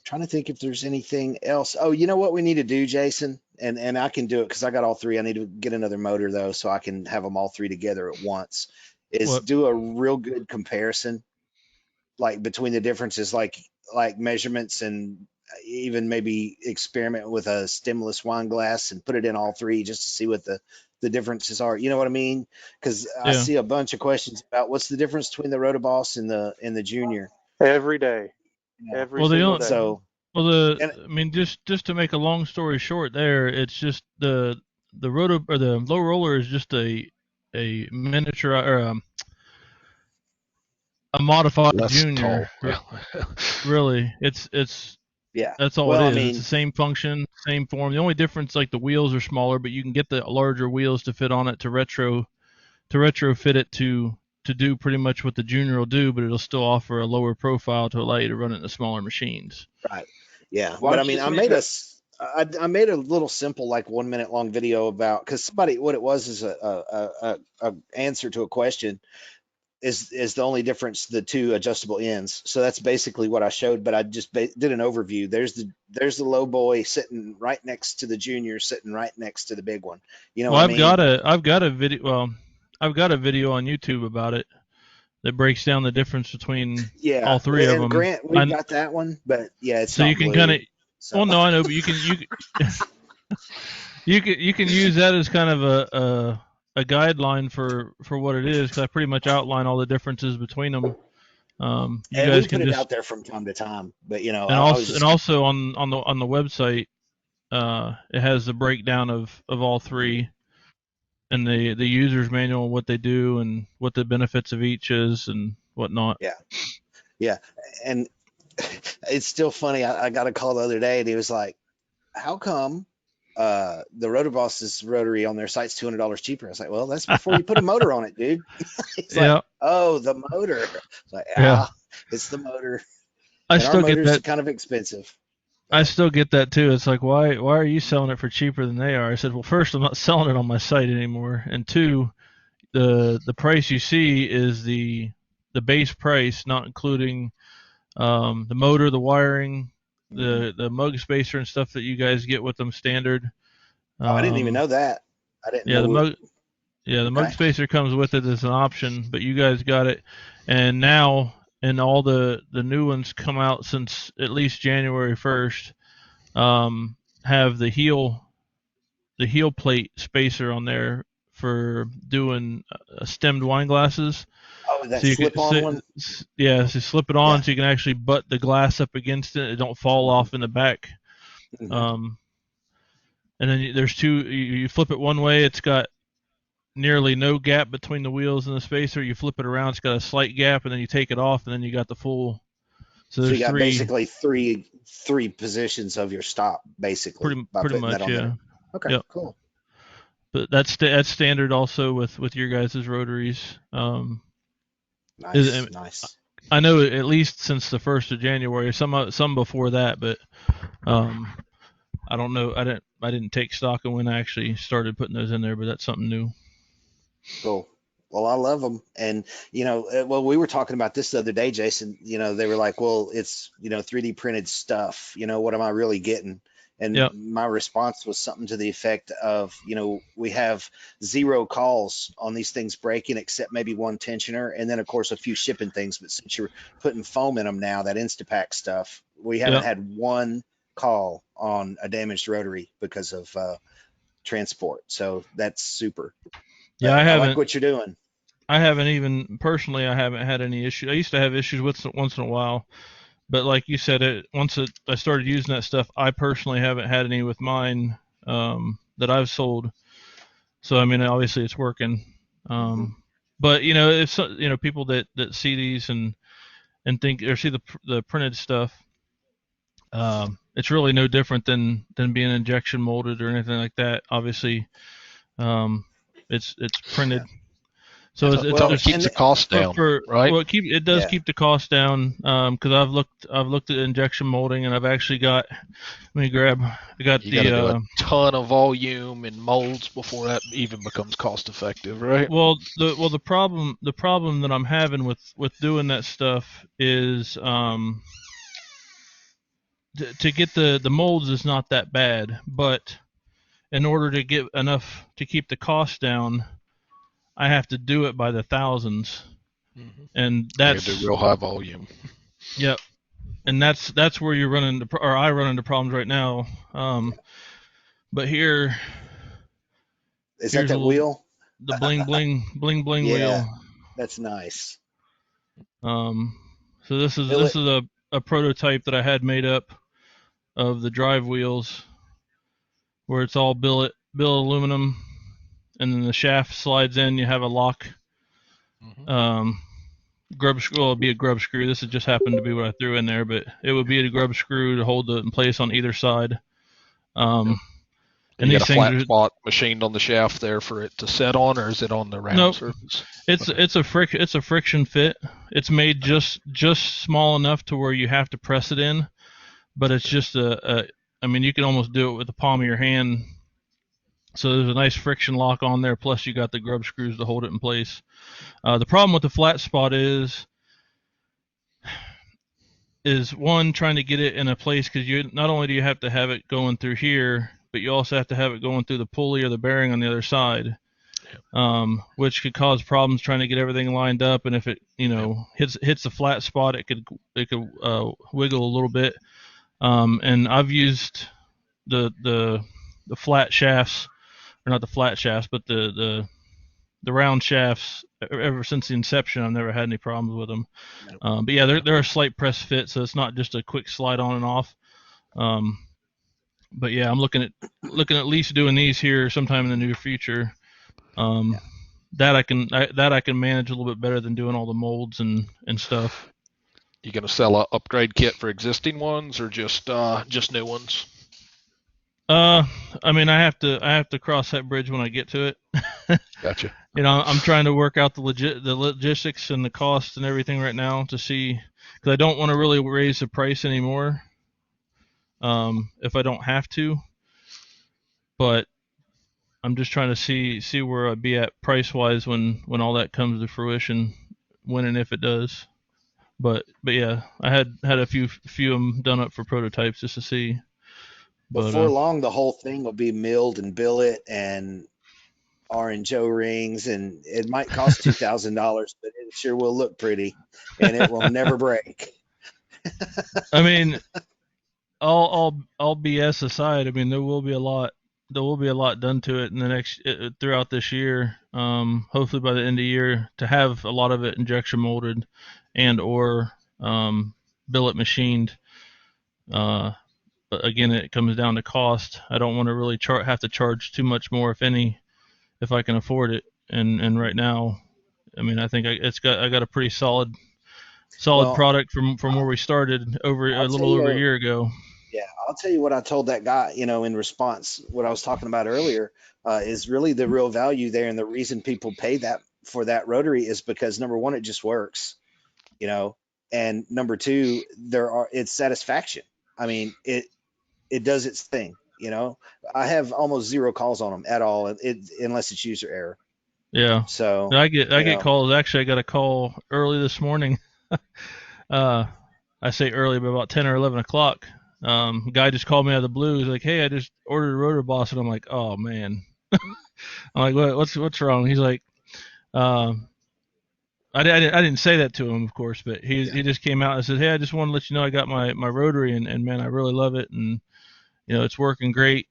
Trying to think if there's anything else. Oh, you know what we need to do, Jason? And I can do it because I got all three. I need to get another motor though, so I can have them all three together at once. Do a real good comparison, like between the differences, like measurements, and even maybe experiment with a stemless wine glass and put it in all three just to see what the differences are. You know what I mean? Because I see a bunch of questions about what's the difference between the Rotoboss and the Junior. Every day. Every single day. So, I mean, just to make a long story short, it's just the roto or the low roller is just a miniature or a modified Junior. Really, it's that's all it is. I mean, it's the same function, same form. The only difference, like the wheels are smaller, but you can get the larger wheels to fit on it to retrofit it to do pretty much what the Junior will do, but it'll still offer a lower profile to allow you to run it in the smaller machines. Right. Yeah. But I mean, I made a little simple, like 1 minute long video about, because what it was is a answer to a question. Is the only difference the two adjustable ends. So that's basically what I showed, but I just did an overview. There's the low boy sitting right next to the Junior, sitting right next to the big one. You know what I mean? I've got a video. Well, I've got a video on YouTube about it that breaks down the difference between all three of them. Grant, we got that one, but yeah, it's so not you can kind of. So. Well, no, I know, but you can use that as kind of a guideline for what it is, because I pretty much outline all the differences between them. You guys can put it out there from time to time, but you know, and also on the website, it has the breakdown of all three, and the user's manual, what they do and what the benefits of each is and whatnot. Yeah, and it's still funny. I got a call the other day, and he was like, "How come the Rotoboss's rotary on their site's $200 cheaper?" I was like, "Well, that's before you put a motor on it, dude." He's like, "Oh, the motor." It's like, it's the motor. I still get that. Kind of expensive. I still get that too. It's like, why are you selling it for cheaper than they are? I said, well, first, I'm not selling it on my site anymore, and two, the price you see is the base price, not including the motor, the wiring, the mug spacer and stuff that you guys get with them standard. I didn't even know that. I didn't know. The mug spacer comes with it as an option, but you guys got it. And now, and all the new ones come out since at least January 1st, have the heel plate spacer on there for doing stemmed wine glasses. Oh, that slip-on one? Yeah, so slip it on so you can actually butt the glass up against it. It don't fall off in the back. And then there's two. You flip it one way, it's got nearly no gap between the wheels and the spacer. You flip it around, it's got a slight gap, and then you take it off, and then you got the full. So there's you got basically three positions of your stop, basically. Pretty much, yeah. Okay, cool. But that's standard also with your guys' rotaries. Nice. I know at least since the 1st of January, some before that, but I don't know. I didn't take stock of when I actually started putting those in there, but that's something new. Cool. Well, I love them. And, well, we were talking about this the other day, Jason. They were like, well, it's, 3D printed stuff. What am I really getting? And Yep. my response was something to the effect of, we have 0 calls on these things breaking except maybe one tensioner. And then, of course, a few shipping things. But since you're putting foam in them now, that Instapack stuff, we haven't Yep. had one call on a damaged rotary because of transport. So that's super. Yeah, I like what you're doing. I haven't even personally. I haven't had any issues. I used to have issues with it once in a while, but like you said, I started using that stuff, I personally haven't had any with mine that I've sold. So I mean, obviously it's working. But if people that see these and think or see the printed stuff, it's really no different than being injection molded or anything like that. Obviously, it's printed. So it keeps the cost down, right? Well, it does keep the cost down because I've looked at injection molding, and I've actually got. You gotta do a ton of volume and molds before that even becomes cost effective, right? Well, the problem that I'm having with doing that stuff is to get the molds is not that bad, but in order to get enough to keep the cost down, I have to do it by the thousands, and that's real high volume. Yep, and that's where you run into, or I run into problems right now. But here, is that wheel? The bling wheel. That's nice. So this is a prototype that I had made up of the drive wheels, where it's all billet aluminum, and then the shaft slides in. You have a lock. Grub screw. Well, it'd be a grub screw. This would just happened to be what I threw in there, but it would be a grub screw to hold it in place on either side. And you got a flat spot machined on the shaft there for it to set on, or is it on the round surface? It's a friction fit. It's made just small enough to where you have to press it in, but it's just I mean, you can almost do it with the palm of your hand. So there's a nice friction lock on there. Plus, you got the grub screws to hold it in place. The problem with the flat spot is one, trying to get it in a place, because you not only do you have to have it going through here, but you also have to have it going through the pulley or the bearing on the other side, which could cause problems trying to get everything lined up. And if it hits the flat spot, it could wiggle a little bit. And I've used the flat shafts, or not the flat shafts, but the round shafts ever since the inception. I've never had any problems with them. But yeah, they're a slight press fit, so it's not just a quick slide on and off. But yeah, I'm looking at least doing these here sometime in the near future. That I can manage a little bit better than doing all the molds and stuff. You gonna sell a upgrade kit for existing ones, or just new ones? I mean, I have to cross that bridge when I get to it. Gotcha. I'm trying to work out the logistics and the cost and everything right now to see, because I don't want to really raise the price anymore. If I don't have to, but I'm just trying to see where I'd be at price wise when all that comes to fruition, when and if it does. But yeah, I had a few of them done up for prototypes just to see. Before long, the whole thing will be milled and billet and orange O-rings, and it might cost $2,000, but it sure will look pretty, and it will never break. I mean, all BS aside, I mean, there will be a lot done to it in the throughout this year. Hopefully by the end of the year, to have a lot of it injection molded and or billet machined. But again, it comes down to cost. I don't want to really have to charge too much more, if any, if I can afford it. And right now, I mean, I think I got a pretty solid product from where we started a little over a year ago. Yeah, I'll tell you what I told that guy, in response, what I was talking about earlier, is really the real value there. And the reason people pay that for that rotary is because, number one, it just works, and number two, it's satisfaction. I mean, it does its thing. You know, I have almost zero calls on them at all, unless it's user error. Yeah. So I get calls. Actually, I got a call early this morning. I say early, but about 10 or 11 o'clock. Guy just called me out of the blue. He's like, "Hey, I just ordered a Rotor Boss," and I'm like, "Oh man." I'm like, "What's wrong?" He's like, I didn't say that to him, of course, but he just came out and said, "Hey, I just want to let you know I got my rotary, and man, I really love it, and it's working great."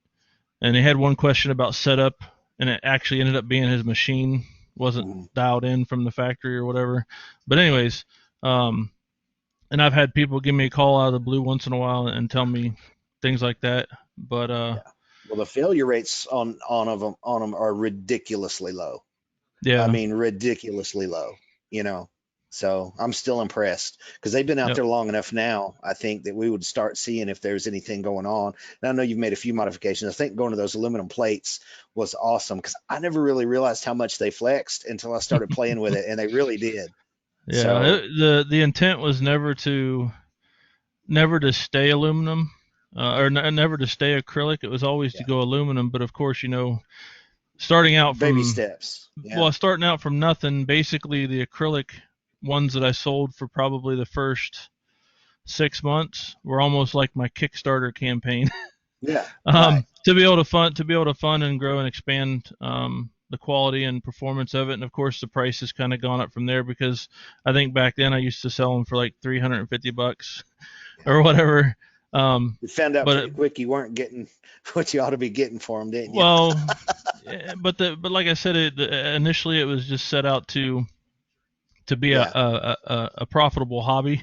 And he had one question about setup, and it actually ended up being his machine wasn't dialed in from the factory or whatever. But anyways, and I've had people give me a call out of the blue once in a while and tell me things like that. But well, the failure rates on them are ridiculously low. Yeah. I mean, ridiculously low. So I'm still impressed because they've been out there long enough now. I think that we would start seeing if there's anything going on. And I know you've made a few modifications. I think going to those aluminum plates was awesome because I never really realized how much they flexed until I started playing with it, and they really did. Yeah, so, the intent was never to stay aluminum or never to stay acrylic. It was always to go aluminum. But of course, starting out from baby steps. Yeah. Well, starting out from nothing, basically the acrylic ones that I sold for probably the first 6 months were almost like my Kickstarter campaign. Yeah. To be able to fund and grow and expand the quality and performance of it, and of course the price has kind of gone up from there because I think back then I used to sell them for like $350 or whatever. You found out pretty quick you weren't getting what you ought to be getting for them, didn't you? Well, but like I said, initially it was just set out to be a profitable hobby.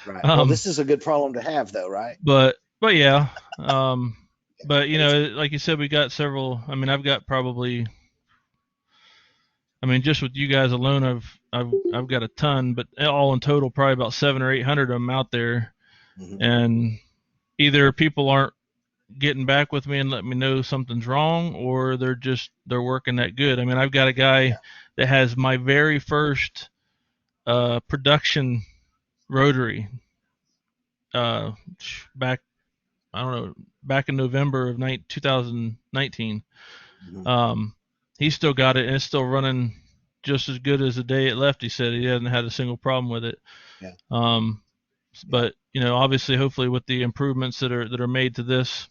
Right. Well, this is a good problem to have, though, right? But yeah. But like you said, we got several. I mean, I've got probably. I mean, just with you guys alone, I've got a ton, but all in total, probably about 700 or 800 of them out there. And either people aren't getting back with me and letting me know something's wrong, or they're working that good. I mean, I've got a guy that has my very first production rotary back in November of 2019. He still got it, and it's still running just as good as the day it left. He said he hasn't had a single problem with it. But obviously, hopefully, with the improvements that are made to this,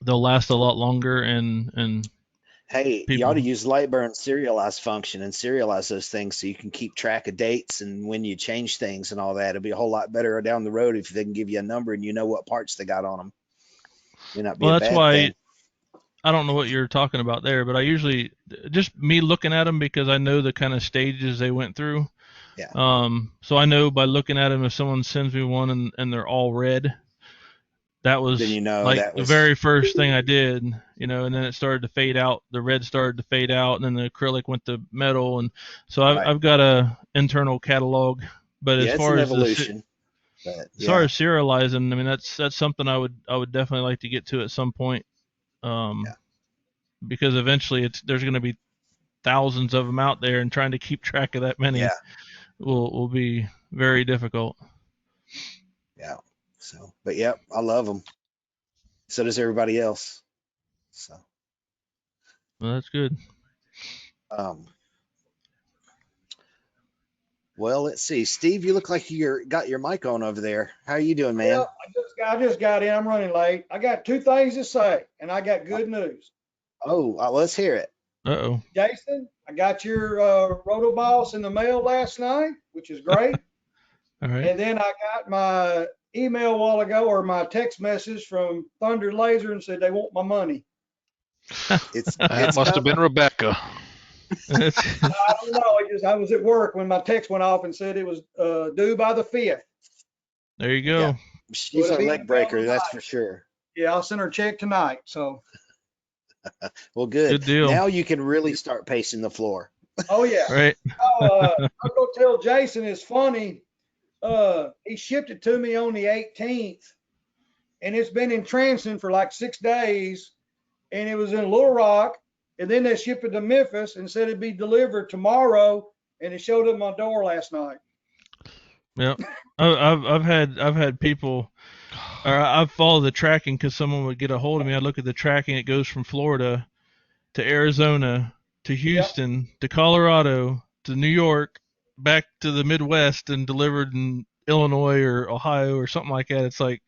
they'll last a lot longer. And hey, you ought to use Lightburn serialize function and serialize those things so you can keep track of dates and when you change things and all that. It'll be a whole lot better down the road if they can give you a number and you know what parts they got on them. Well, that's why I don't know what you're talking about there, but I usually just me looking at them because I know the kind of stages they went through. So I know by looking at them, if someone sends me one and they're all red, that was the very first thing I did, and then it started to fade out. The red started to fade out, and then the acrylic went to metal, and so I've got a internal catalog. But as far as evolution. As far as serializing, I mean that's something I would definitely like to get to at some point, because eventually there's going to be thousands of them out there, and trying to keep track of that many will be very difficult. Yeah. So, but I love them. So does everybody else. So. Well, that's good. Well, let's see. Steve, you look like you got your mic on over there. How are you doing, man? Well, I just got in. I'm running late. I got two things to say, and I got good news. Oh, let's hear it. Uh-oh. Jason, I got your Roto Boss in the mail last night, which is great. All right. And then I got my email a while ago, or my text message from Thunder Laser, and said they want my money. It must have been Rebecca. I don't know. I was at work when my text went off and said it was due by the 5th. There you go. Yeah. She's a leg breaker, that's for sure. Yeah, I'll send her a check tonight. So. Well, good. Good deal. Now you can really start pacing the floor. Oh yeah. Right. I'm gonna tell Jason it's funny. He shipped it to me on the 18th, and it's been in transit for like 6 days, and it was in Little Rock, and then they shipped it to Memphis and said it'd be delivered tomorrow, and it showed up at my door last night. Yeah, I've had people or I follow the tracking because someone would get a hold of me. I'd look at the tracking. It goes from Florida to Arizona to Houston to Colorado to New York, back to the Midwest, and delivered in Illinois or Ohio or something like that. It's like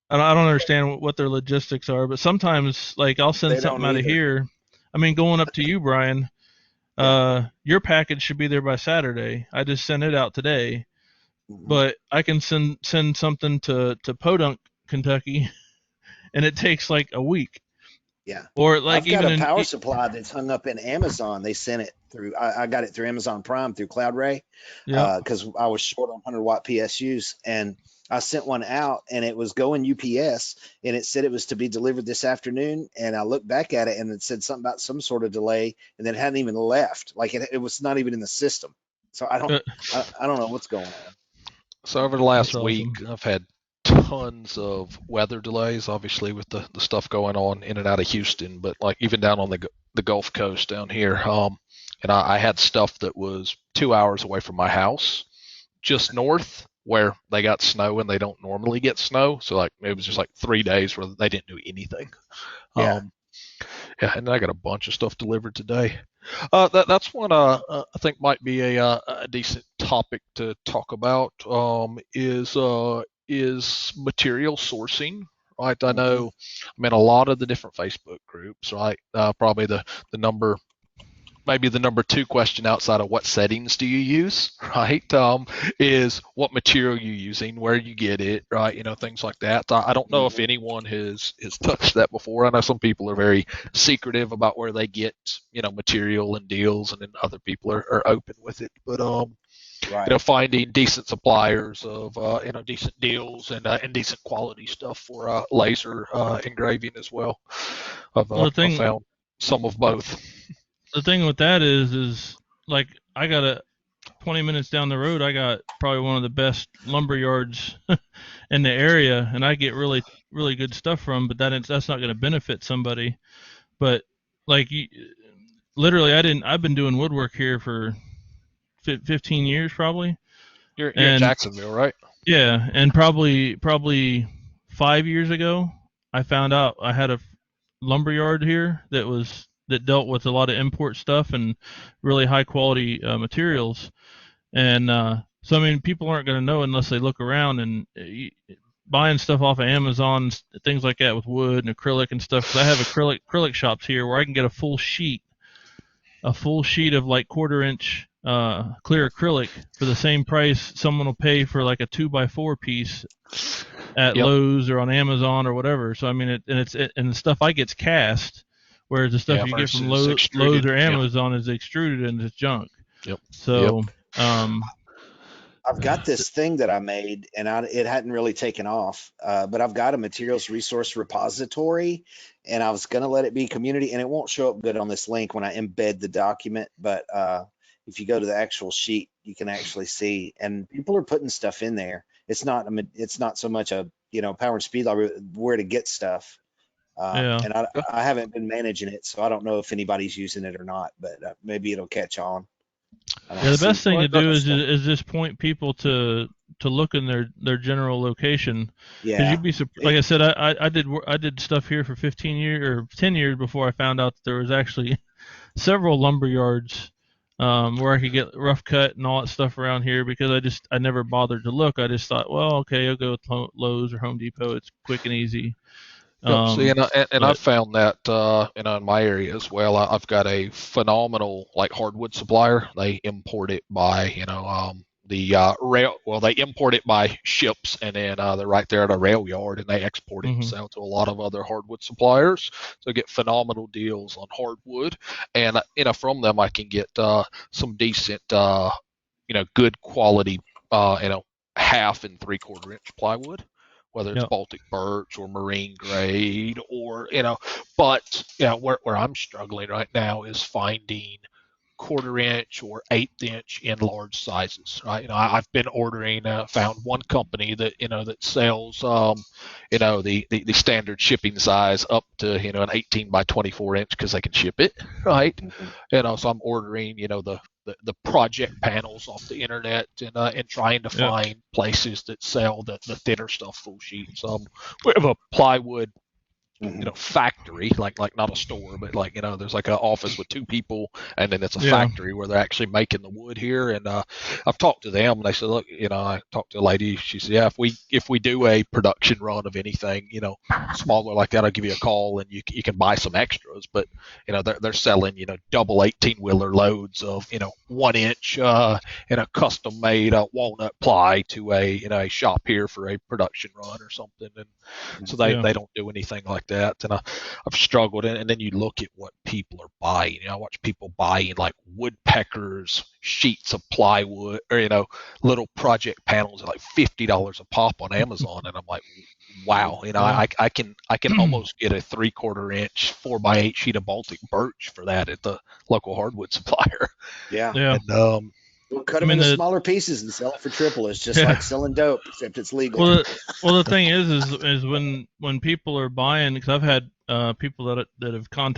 I don't understand what their logistics are, but sometimes like I'll send They don't something out of either. here. I mean, going up to you, Brian. Your package should be there by Saturday. I just sent it out today, but I can send something to Podunk, Kentucky, and it takes like a week. Yeah. Or like I've got even a power supply that's hung up in Amazon. They sent it through. I got it through Amazon Prime through CloudRay because I was short on 100-watt PSUs, and I sent one out, and it was going UPS, and it said it was to be delivered this afternoon. And I looked back at it, and it said something about some sort of delay, and then it hadn't even left. Like it was not even in the system. So I don't know what's going on. So over the last That's week, awesome. I've had tons of weather delays, obviously with the stuff going on in and out of Houston, but like even down on the Gulf Coast down here, and I had stuff that was 2 hours away from my house, just north where they got snow and they don't normally get snow. So like it was just like 3 days where they didn't do anything. Yeah. Yeah, and I got a bunch of stuff delivered today. That's one I think might be a decent topic to talk about. Is material sourcing, right? I know, I mean, a lot of the different Facebook groups, right? Probably the number, maybe the number 2 question outside of what settings do you use, right? Is what material you're using, where you get it, right? You know, things like that. I don't know if anyone has touched that before. I know some people are very secretive about where they get, you know, material and deals, and then other people are open with it. But Right. you know, finding decent suppliers of you know, decent deals and decent quality stuff for laser engraving as well. I've found some of both. The thing with that is like I got 20 minutes down the road, I got probably one of the best lumber yards in the area, and I get really good stuff from. But that's not going to benefit somebody. But like literally, I've been doing woodwork here for 15 years probably. You're in Jacksonville, right? Yeah, and probably 5 years ago, I found out I had a lumber yard here that dealt with a lot of import stuff and really high quality materials. And so I mean, people aren't going to know unless they look around, and buying stuff off of Amazon, things like that with wood and acrylic and stuff. 'Cause I have acrylic shops here where I can get a full sheet of like 1/4 inch clear acrylic for the same price someone will pay for like a 2x4 piece at Lowe's or on Amazon or whatever. So I mean, and the stuff I get's cast, whereas the stuff you get from Lowe's or Amazon is extruded and it's junk. So I've got this thing that I made, and it hadn't really taken off, but I've got a materials resource repository, and I was going to let it be community, and it won't show up good on this link when I embed the document, but if you go to the actual sheet, you can actually see, and people are putting stuff in there. It's not so much a, you know, Power and Speed Library, where to get stuff. And I haven't been managing it, so I don't know if anybody's using it or not, but maybe it'll catch on. Yeah, the best thing to do is just point people to look in their general location. Yeah. You'd be like I said, I did stuff here for 15 years or 10 years before I found out that there was actually several lumber yards where I could get rough cut and all that stuff around here, because I never bothered to look. I just thought, well, okay, I'll go with Lowe's or Home Depot. It's quick and easy. See, I've found that you know, in my area as well. I've got a phenomenal like hardwood supplier. They import it by, you know, the rail. Well, they import it by ships, and then they're right there at a rail yard, and they export it and sell to a lot of other hardwood suppliers. So I get phenomenal deals on hardwood, and you know, from them I can get some decent, you know, good quality, you know, 1/2 and 3/4 inch plywood, whether it's Baltic birch or marine grade, or, you know, but, you know, where I'm struggling right now is finding 1/4 inch or 1/8 inch in large sizes, right? You know, I've been ordering, found one company that, you know, that sells, you know, the standard shipping size up to, you know, an 18 by 24 inch because they can ship it, right? You know, so I'm ordering, you know, the the project panels off the internet and trying to find places that sell the thinner stuff full sheets. We have a plywood factory, like not a store, but there's like an office with 2 people, and then it's a factory where they're actually making the wood here. And I've talked to them, and they said, look, I talked to a lady. She said, yeah, if we do a production run of anything, smaller like that, I'll give you a call, and you can buy some extras. But they're selling double 18-wheeler loads of 1 inch in a custom made walnut ply to a shop here for a production run or something. And so they don't do anything like that. And I've struggled. And then you look at what people are buying. I watch people buying like woodpeckers, sheets of plywood, or little project panels at like $50 a pop on Amazon. And I'm like, wow, I can almost get a 3/4 inch 4x8 sheet of Baltic birch for that at the local hardwood supplier. Yeah. And, we'll cut them into smaller pieces and sell it for triple. It's just like selling dope, except it's legal. Well, the thing is when people are buying, because I've had people that have contacted